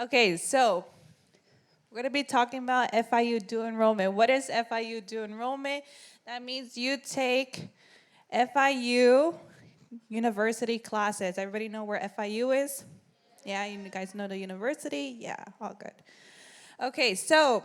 Okay, so we're going to be talking about FIU dual enrollment. What is FIU dual enrollment? That means you take FIU university classes. Everybody know where FIU is? Yeah, you guys know the university? Yeah, all good. Okay, so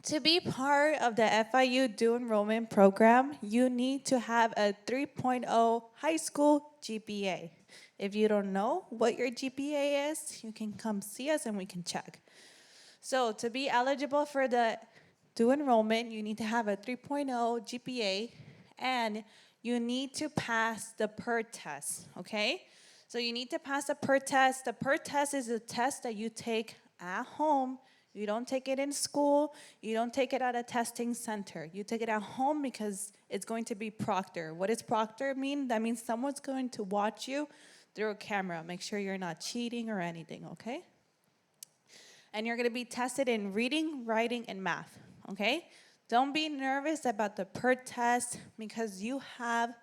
to be part of the FIU dual enrollment program, you need to have a 3.0 high school GPA. If you don't know what your GPA is, you can come see us and we can check. So to be eligible for the dual enrollment, you need to have a 3.0 GPA and you need to pass the PERT test, okay? So you need to pass the PERT test. The PERT test is a test that you take at home. You don't take it in school. You don't take it at a testing center. You take it at home because it's going to be proctor. What does proctor mean? That means someone's going to watch you through a camera. Make sure you're not cheating or anything, okay? And you're going to be tested in reading, writing, and math, okay? Don't be nervous about the PERT test because you have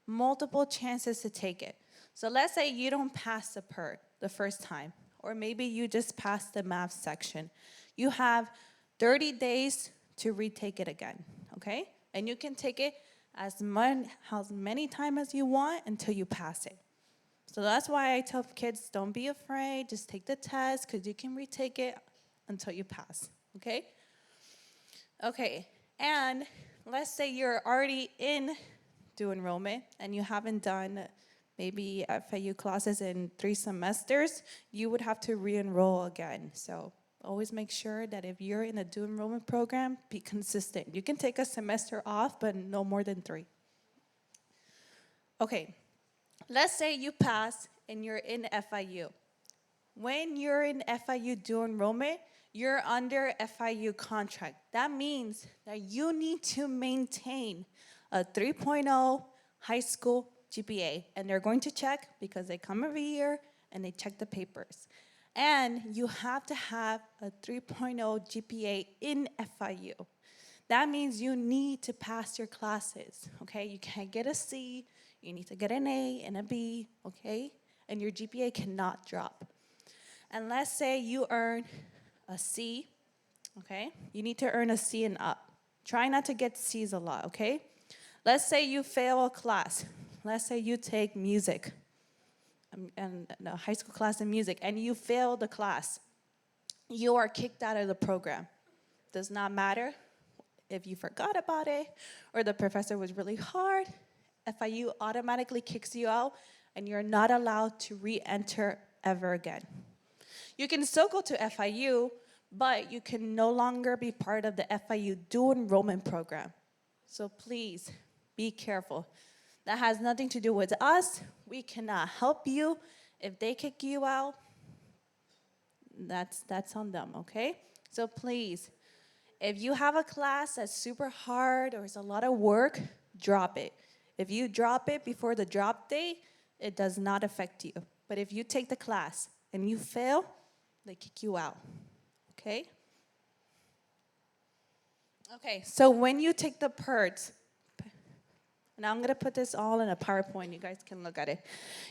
multiple chances to take it. So let's say you don't pass the PERT the first time, or maybe you just passed the math section. You have 30 days to retake it again, okay? And you can take it as many times as you want until you pass it. So that's why I tell kids, don't be afraid, just take the test because you can retake it until you pass, okay? Okay, and let's say you're already in dual enrollment and you haven't done maybe FIU classes in 3 semesters, you would have to re-enroll again. So always make sure that if you're in a dual enrollment program, be consistent. You can take a semester off, but no more than 3. Okay. Let's say you pass and you're in FIU. When you're in FIU dual enrollment, you're under FIU contract. That means that you need to maintain a 3.0 high school GPA. And they're going to check because they come every year and they check the papers. And you have to have a 3.0 GPA in FIU. That means you need to pass your classes, okay? You can't get a C. You need to get an A and a B, okay? And your GPA cannot drop. And let's say you earn a C, okay? You need to earn a C and up. Try not to get C's a lot, okay? Let's say you fail a class. Let's say you take music, and a high school class in music, and you fail the class. You are kicked out of the program. Does not matter if you forgot about it or the professor was really hard. FIU automatically kicks you out and you're not allowed to re-enter ever again. You can still go to FIU, but you can no longer be part of the FIU dual enrollment program. So please be careful. That has nothing to do with us. We cannot help you. If they kick you out, that's on them, okay? So please, if you have a class that's super hard or it's a lot of work, drop it. If you drop it before the drop date, it does not affect you. But if you take the class and you fail, they kick you out, okay? Okay, so when you take the PERT, and I'm gonna put this all in a PowerPoint, you guys can look at it.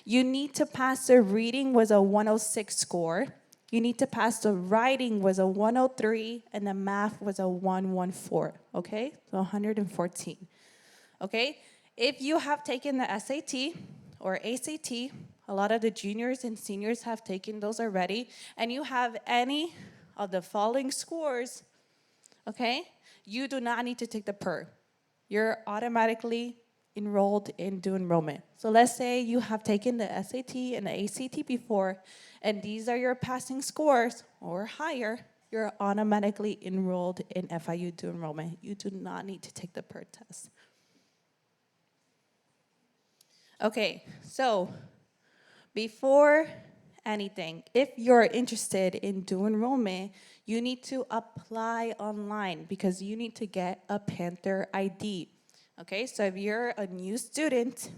You need to pass the reading was a 106 score. You need to pass the writing was a 103, and the math was a 114, okay? So 114, okay? If you have taken the SAT or ACT, a lot of the juniors and seniors have taken those already, and you have any of the following scores, okay? You do not need to take the PERT. You're automatically enrolled in dual enrollment. So let's say you have taken the SAT and the ACT before, and these are your passing scores or higher, you're automatically enrolled in FIU dual enrollment. You do not need to take the PERT test. Okay, so before anything, if you're interested in dual enrollment, you need to apply online because you need to get a Panther ID. Okay, so if you're a new student,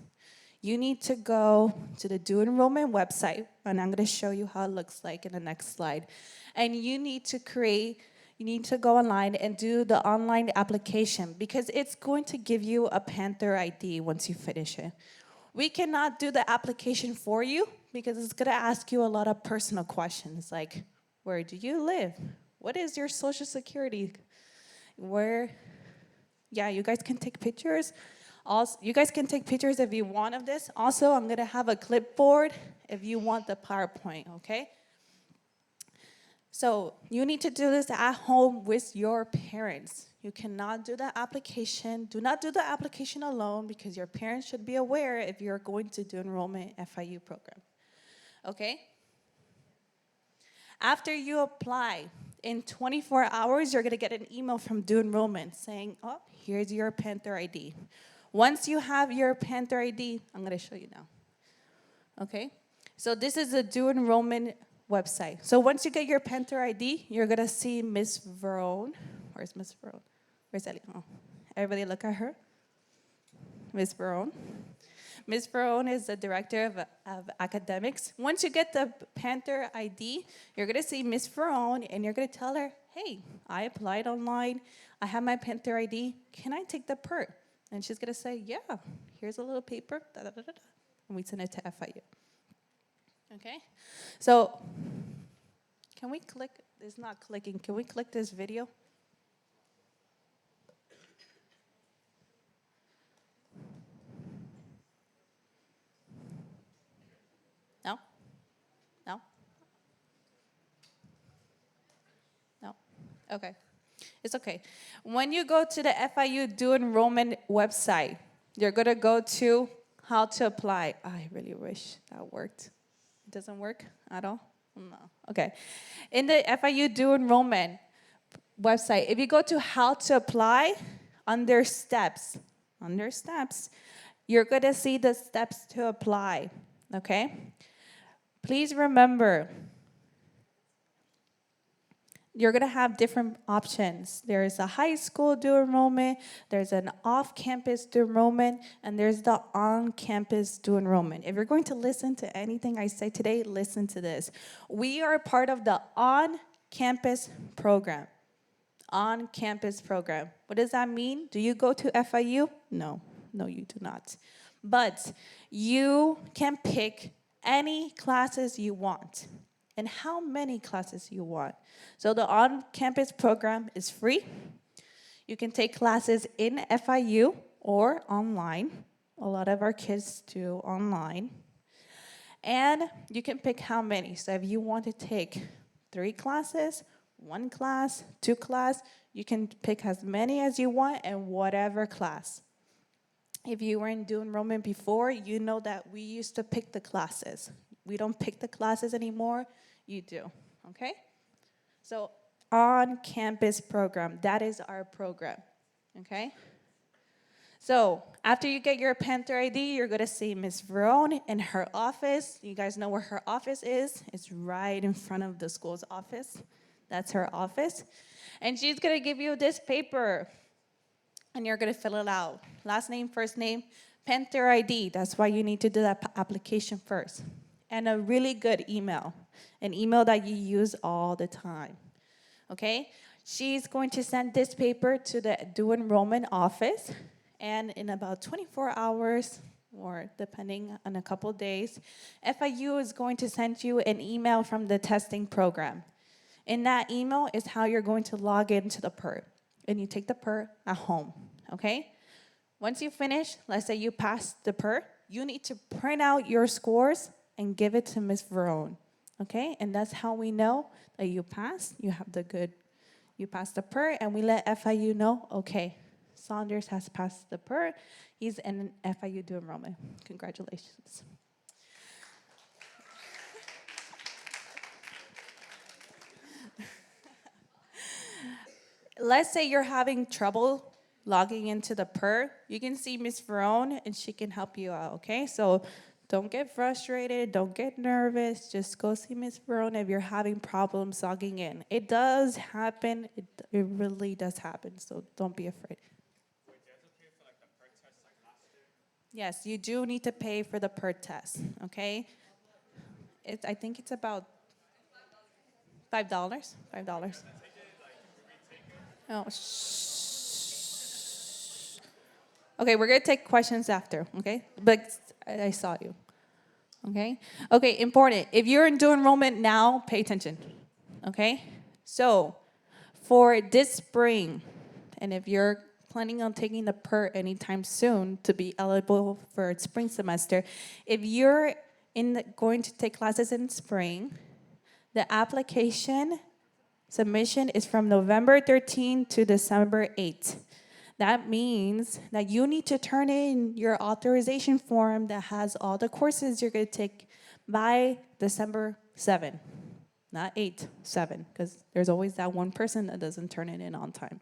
you need to go to the dual enrollment website, and I'm gonna show you how it looks like in the next slide. And you need to go online and do the online application because it's going to give you a Panther ID once you finish it. We cannot do the application for you because it's gonna ask you a lot of personal questions like, Where do you live? What is your social security? Where, yeah, you guys can take pictures. Also, you guys can take pictures if you want of this. Also, I'm gonna have a clipboard if you want the PowerPoint, okay? So you need to do this at home with your parents. You cannot do the application. Do not do the application alone because your parents should be aware if you're going to do enrollment FIU program, okay? After you apply, in 24 hours, you're gonna get an email from Do Enrollment saying, oh, here's your Panther ID. Once you have your Panther ID, I'm gonna show you now, okay? So this is the Do Enrollment website. So once you get your Panther ID, you're gonna see Miss Verone. Where's Miss Verone? Where's Ellie? Oh, everybody look at her. Miss Verone. Ms. Verone is the director of academics. Once you get the Panther ID, you're going to see Ms. Verone, and you're going to tell her, hey, I applied online. I have my Panther ID. Can I take the PERT? And she's going to say, yeah, here's a little paper, da, da, da, da, da. And we send it to FIU. Okay? So can we click? It's not clicking. Can we click this video? No? No? No? Okay. It's okay. When you go to the FIU Do Enrollment website, you're going to go to how to apply. I really wish that worked. It doesn't work at all? No. Okay. In the FIU Do Enrollment website, if you go to how to apply, under steps, you're going to see the steps to apply. Okay? Please remember, you're going to have different options. There's a high school do enrollment, there's an off-campus do enrollment, and there's the on-campus do enrollment. If you're going to listen to anything I say today, listen to this. We are part of the on-campus program. On-campus program. What does that mean? Do you go to FIU? No, you do not. But you can pick any classes you want and how many classes you want. So the on-campus program is free. You can take classes in FIU or online. A lot of our kids do online. And you can pick how many. So if you want to take 3 classes, 1 class, 2 class, you can pick as many as you want and whatever class. If you were in Do Enrollment before, you know that we used to pick the classes. We don't pick the classes anymore, you do, okay? So on-campus program, that is our program, okay? So after you get your Panther ID, you're gonna see Ms. Verone in her office. You guys know where her office is? It's right in front of the school's office. That's her office. And she's gonna give you this paper, and you're gonna fill it out. Last name, first name, Panther ID. That's why you need to do that application first. And a really good email, an email that you use all the time, okay? She's going to send this paper to the Do Enrollment office, and in about 24 hours, or depending on a couple days, FIU is going to send you an email from the testing program. In that email is how you're going to log into the PERT, and you take the PERT at home, okay? Once you finish, let's say you pass the PERT, you need to print out your scores and give it to Ms. Verone, okay? And that's how we know that you passed, you passed the PERT, and we let FIU know, okay, Saunders has passed the PERT, he's in FIU Do Enrollment. Congratulations. Let's say you're having trouble logging into the PERT, you can see Ms. Verone and she can help you out, okay? So don't get frustrated, don't get nervous, just go see Ms. Verone if you're having problems logging in. It does happen, it really does happen, so don't be afraid. Wait, do you have to pay for like the PERT test like last year? Yes, you do need to pay for the PERT test, okay? I think it's about $5. $5. Oh, shh. Okay, we're gonna take questions after, okay? But I saw you, okay? Okay, important. If you're in Do Enrollment now, pay attention, Okay? So, for this spring, and if you're planning on taking the PERT anytime soon to be eligible for spring semester, if you're going to take classes in spring, the application submission is from November 13 to December 8. That means that you need to turn in your authorization form that has all the courses you're going to take by December 7. Not 8, 7, because there's always that one person that doesn't turn it in on time.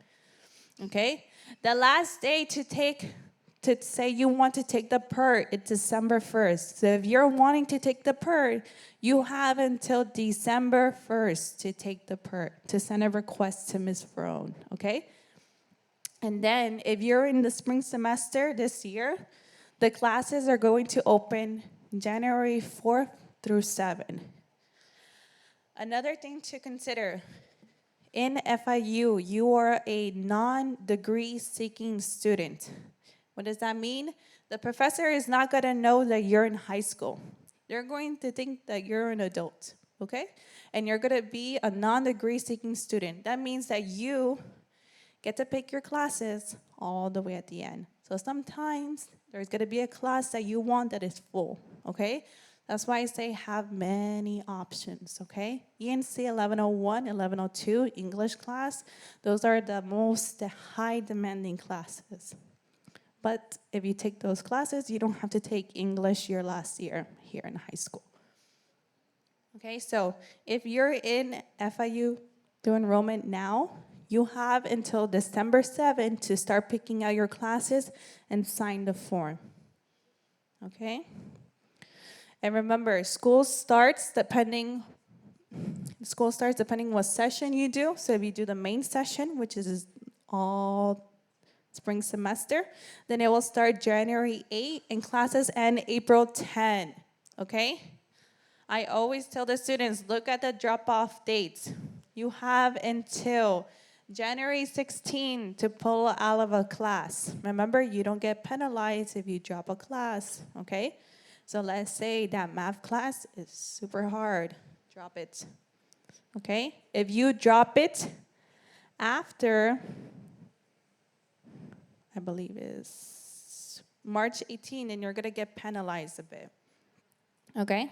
Okay? The last day to say you want to take the PERT, it's December 1st. So if you're wanting to take the PERT, you have until December 1st to take the PERT, to send a request to Ms. Verone, okay? And then if you're in the spring semester this year, the classes are going to open January 4th through 7. Another thing to consider, in FIU, you are a non-degree seeking student. What does that mean? The professor is not going to know that you're in high school. They're going to think that you're an adult, okay? And you're going to be a non-degree seeking student. That means that you get to pick your classes all the way at the end. So sometimes there's going to be a class that you want that is full, okay? That's why I say have many options, okay? ENC 1101, 1102, English class, those are the most high demanding classes. But if you take those classes, you don't have to take English your last year here in high school. Okay, so if you're in FIU through enrollment now, you have until December 7th to start picking out your classes and sign the form. Okay? And remember, school starts depending what session you do. So if you do the main session, which is all spring semester, then it will start January 8 and classes end April 10, okay? I always tell the students, look at the drop-off dates. You have until January 16 to pull out of a class. Remember, you don't get penalized if you drop a class, okay? So let's say that math class is super hard. Drop it, okay? If you drop it after, I believe is March 18, and you're gonna get penalized a bit, okay?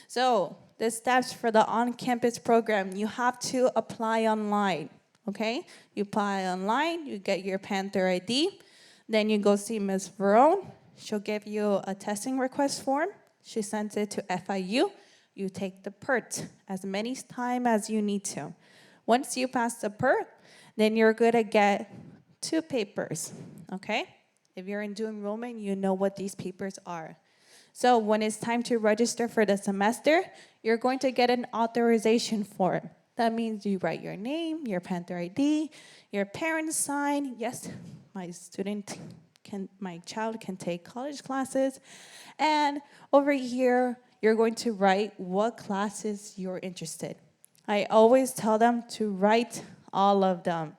So the steps for the on-campus program, you have to apply online, okay? You apply online, you get your Panther ID, then you go see Ms. Verone. She'll give you a testing request form. She sends it to FIU. You take the PERT as many times as you need to. Once you pass the PERT, then you're gonna get 2 papers, okay? If you're in due enrollment, you know what these papers are. So when it's time to register for the semester, you're going to get an authorization form. That means you write your name, your Panther ID, your parents sign, yes, my child can take college classes. And over here, you're going to write what classes you're interested. I always tell them to write all of them.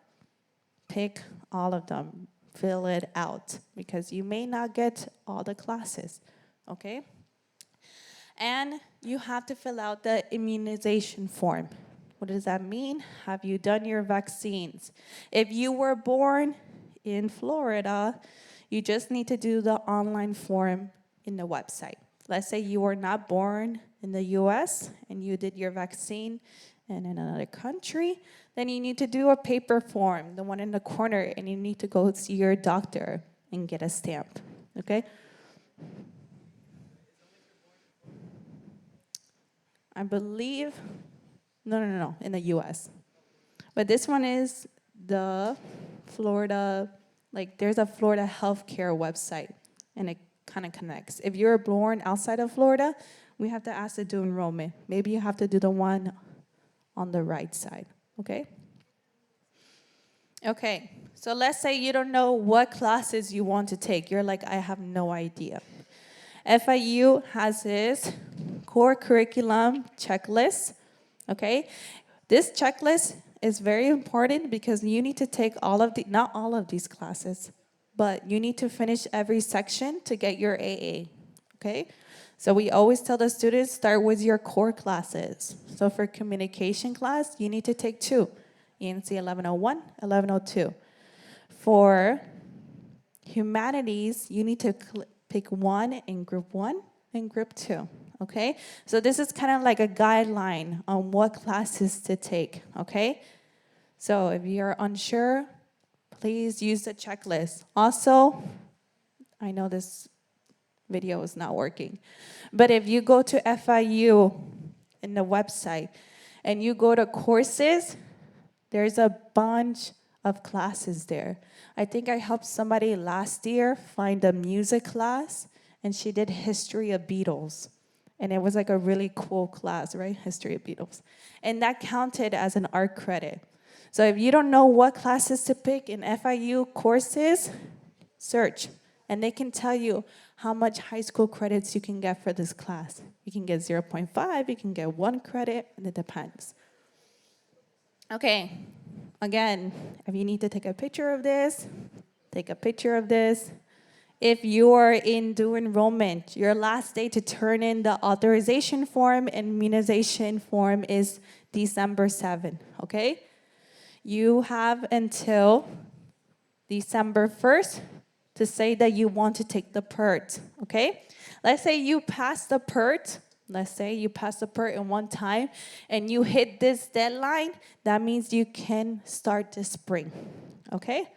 Pick all of them. Fill it out because you may not get all the classes, okay? And you have to fill out the immunization form. What does that mean? Have you done your vaccines? If you were born in Florida, you just need to do the online form in the website. Let's say you were not born in the US and you did your vaccine in another country, then you need to do a paper form, the one in the corner, and you need to go see your doctor and get a stamp, okay? I believe, no, in the US. But this one is the Florida, like there's a Florida healthcare website, and it kind of connects. If you're born outside of Florida, we have to ask to do enrollment. Maybe you have to do the one on the right side, okay? Okay, so let's say you don't know what classes you want to take. You're like, I have no idea. FIU has this core curriculum checklist, okay? This checklist is very important because you need to take not all of these classes, but you need to finish every section to get your AA, okay? So we always tell the students, start with your core classes. So for communication class, you need to take 2, ENC 1101, 1102. For humanities, you need to pick 1 in group 1 and group 2, okay? So this is kind of like a guideline on what classes to take, okay? So if you're unsure, please use the checklist. Also, I know this video is not working, but if you go to FIU in the website and you go to courses, there's a bunch of classes there. I think I helped somebody last year find a music class, and she did history of Beatles. And it was like a really cool class, right? History of Beatles. And that counted as an art credit. So if you don't know what classes to pick in FIU courses, search. And they can tell you how much high school credits you can get for this class. You can get 0.5, you can get 1 credit, and it depends. Okay, again, if you need to take a picture of this, take a picture of this. If you're in due enrollment, your last day to turn in the authorization form and immunization form is December 7th, okay? You have until December 1st to say that you want to take the PERT, okay? Let's say you pass the PERT. Let's say you pass the PERT in one time and you hit this deadline. That means you can start this spring, okay?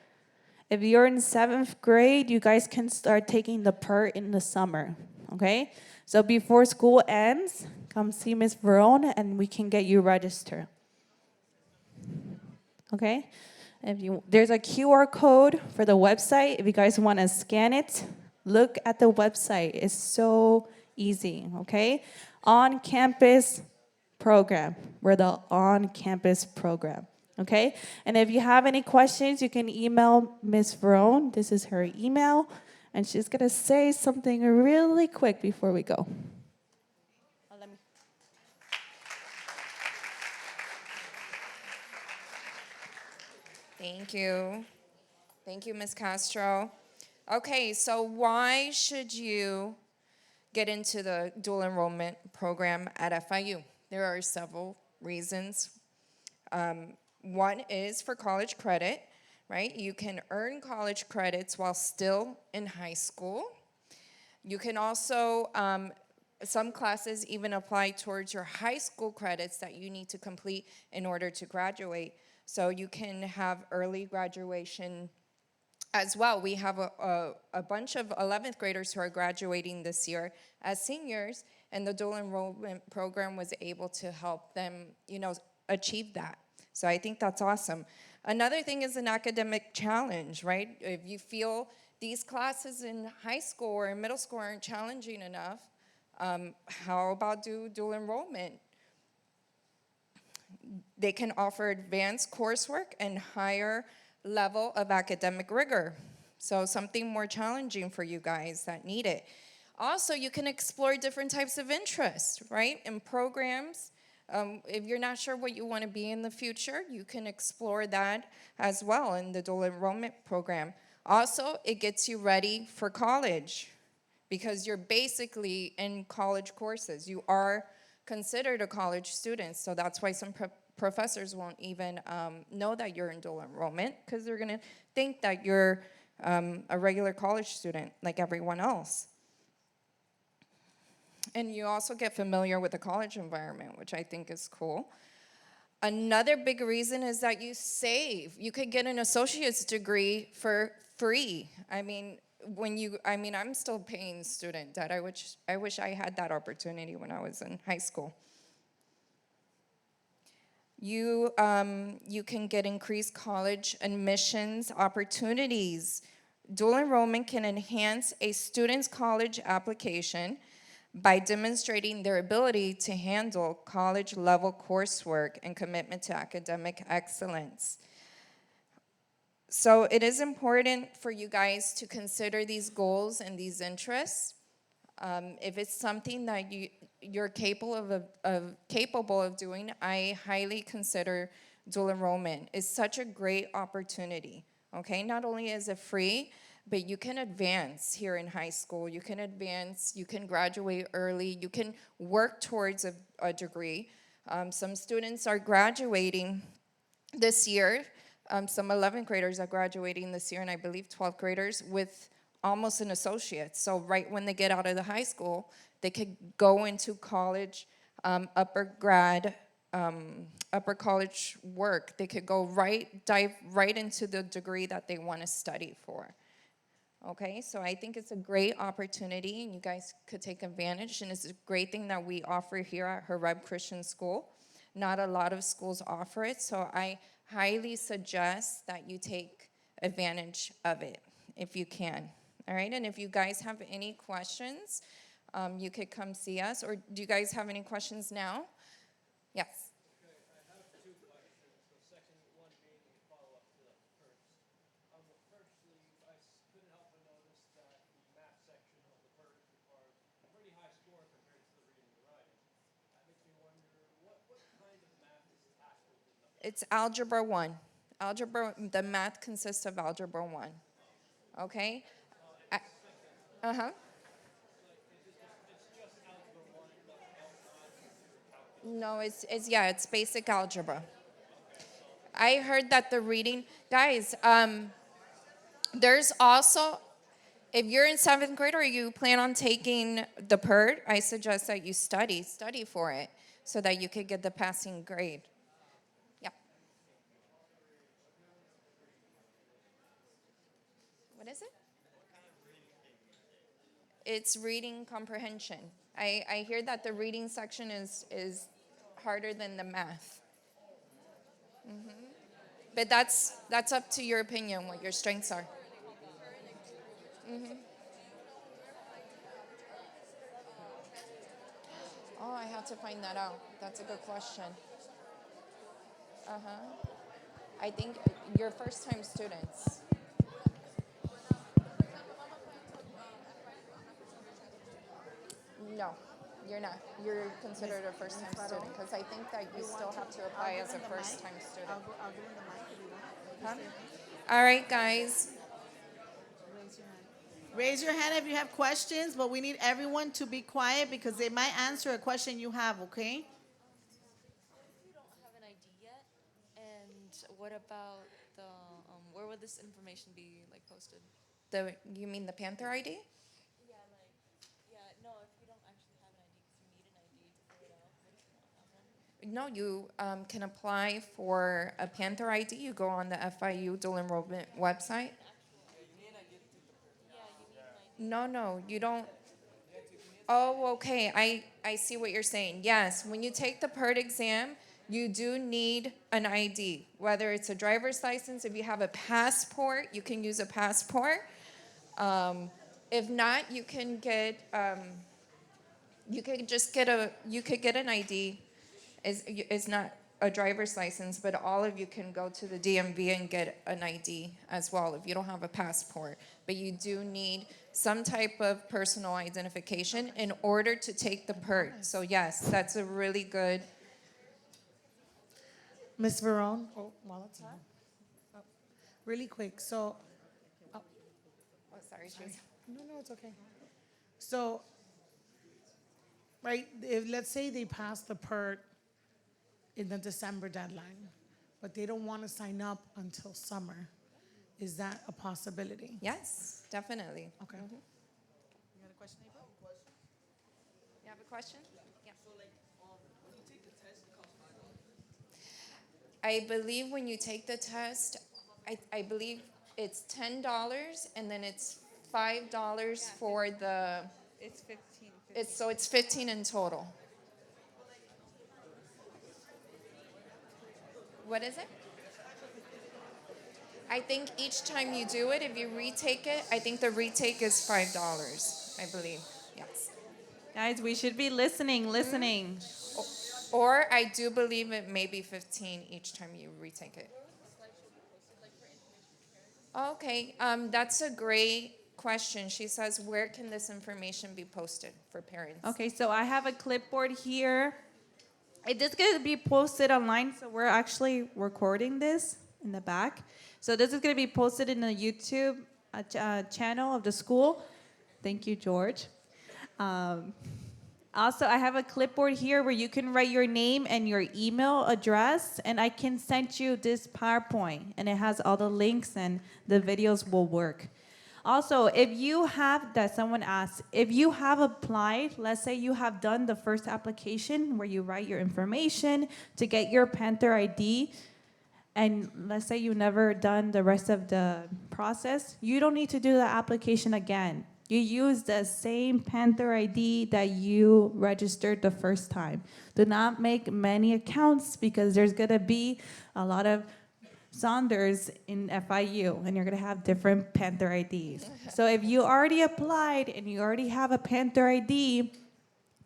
If you're in 7th grade, you guys can start taking the PERT in the summer, okay? So before school ends, come see Ms. Verone and we can get you registered, okay? There's a QR code for the website. If you guys want to scan it, look at the website. It's so easy, okay? On-campus program. We're the on-campus program, okay? And if you have any questions, you can email Ms. Verone. This is her email, and she's going to say something really quick before we go. Thank you. Thank you, Ms. Castro. Okay, so why should you get into the dual enrollment program at FIU? There are several reasons. One is for college credit, right? You can earn college credits while still in high school. You can also, some classes even apply towards your high school credits that you need to complete in order to graduate. So you can have early graduation as well. We have a bunch of 11th graders who are graduating this year as seniors, and the dual enrollment program was able to help them, achieve that. So I think that's awesome. Another thing is an academic challenge, right? If you feel these classes in high school or in middle school aren't challenging enough, how about do dual enrollment? They can offer advanced coursework and higher level of academic rigor. So something more challenging for you guys that need it. Also, you can explore different types of interests, right? In programs, if you're not sure what you want to be in the future, you can explore that as well in the dual enrollment program. Also, it gets you ready for college because you're basically in college courses. You are considered a college student, so that's why some professors won't even know that you're in dual enrollment because they're going to think that you're a regular college student like everyone else. And you also get familiar with the college environment, which I think is cool. Another big reason is that you save. You could get an associate's degree for free. I'm still paying student debt. I wish I had that opportunity when I was in high school. You can get increased college admissions opportunities. Dual enrollment can enhance a student's college application by demonstrating their ability to handle college-level coursework and commitment to academic excellence. So it is important for you guys to consider these goals and these interests. If it's something that you're capable of doing, I highly consider dual enrollment. It's such a great opportunity, okay? Not only is it free, but you can advance here in high school. You can advance, you can graduate early, you can work towards a degree. Some students are graduating this year. Some 11th graders are graduating this year, and I believe 12th graders with almost an associate. So right when they get out of the high school, they could go into college, upper college work. They could dive right into the degree that they want to study for. Okay, so I think it's a great opportunity, and you guys could take advantage, and it's a great thing that we offer here at Horeb Christian School. Not a lot of schools offer it, so I highly suggest that you take advantage of it if you can. All right, and if you guys have any questions, you could come see us, or do you guys have any questions now? Yes. It's Algebra 1. The math consists of Algebra 1. Okay? Uh-huh. No, it's basic algebra. I heard that the reading, guys, there's also, if you're in 7th grade or you plan on taking the PERT, I suggest that you study for it so that you could get the passing grade. Yeah. What is it? It's reading comprehension. I hear that the reading section is harder than the math. But that's up to your opinion, what your strengths are. Oh, I have to find that out. That's a good question. I think you're first-time students. No, you're not. You're considered a first-time student because I think that you still have to apply as a first-time student. I'll give him the mic if you want. Huh? All right, guys. Raise your hand if you have questions, but we need everyone to be quiet because they might answer a question you have, okay? You don't have an ID yet, and what about the where would this information be like posted? You mean the Panther ID? Yeah, no, if you don't actually have an ID, because you need an ID to fill it out. What if you don't have one? No, you can apply for a Panther ID. You go on the FIU dual enrollment website. No, you don't. Oh, okay. I see what you're saying. Yes, when you take the PERT exam, you do need an ID, whether it's a driver's license. If you have a passport, you can use a passport. If not, you can get. You could just get an ID. It's not a driver's license, but all of you can go to the DMV and get an ID as well if you don't have a passport. But you do need some type of personal identification in order to take the PERT. So yes, that's a really good. Ms. Verone, while it's on. Oh, really quick, so, Oh, sorry, she was. no, it's okay. So, right, if, let's say they pass the PERT in the December deadline, but they don't want to sign up until summer, is that a possibility? Yes, definitely. Okay. Mhm. You got a question, April? You have a question? Yeah. I believe when you take the test, I believe it's $10 and then it's $5 for the. It's 15. It's 15 in total. What is it? I think each time you do it, if you retake it, I think the retake is $5, I believe. Yes. Guys, we should be listening. Or I do believe it may be 15 each time you retake it. Okay, that's a great question. She says, where can this information be posted for parents? Okay, so I have a clipboard here. It is going to be posted online, so we're actually recording this in the back. So this is going to be posted in the YouTube channel of the school. Thank you, George. Um, Also, I have a clipboard here where you can write your name and your email address, and I can send you this PowerPoint, and it has all the links and the videos will work. Also, if you have, that someone asked, if you have applied, let's say you have done the first application where you write your information to get your Panther ID, and let's say you never done the rest of the process, you don't need to do the application again. You use the same Panther ID that you registered the first time. Do not make many accounts because there's gonna be a lot of Saunders in FIU and you're gonna have different Panther IDs. So if you already applied and you already have a Panther ID,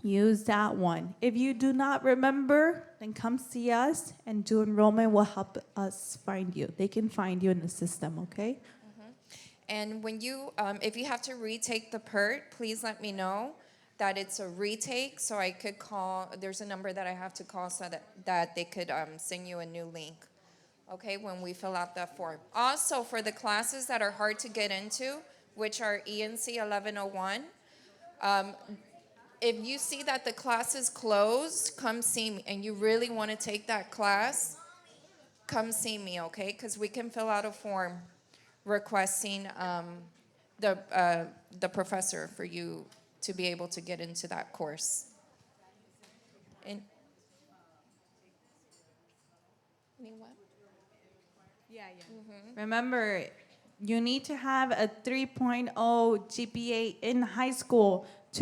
use that one. If you do not remember, then come see us and do enrollment will help us find you. They can find you in the system, okay? And when you, if you have to retake the PERT, please let me know that it's a retake so I could call, there's a number that I have to call so that they could send you a new link, okay, when we fill out that form. Also, for the classes that are hard to get into, which are ENC 1101, if you see that the class is closed, come see me, and you really want to take that class, come see me, okay? Because we can fill out a form requesting the professor for you to be able to get into that course. And, anyone? Remember, you need to have a 3.0 GPA in high school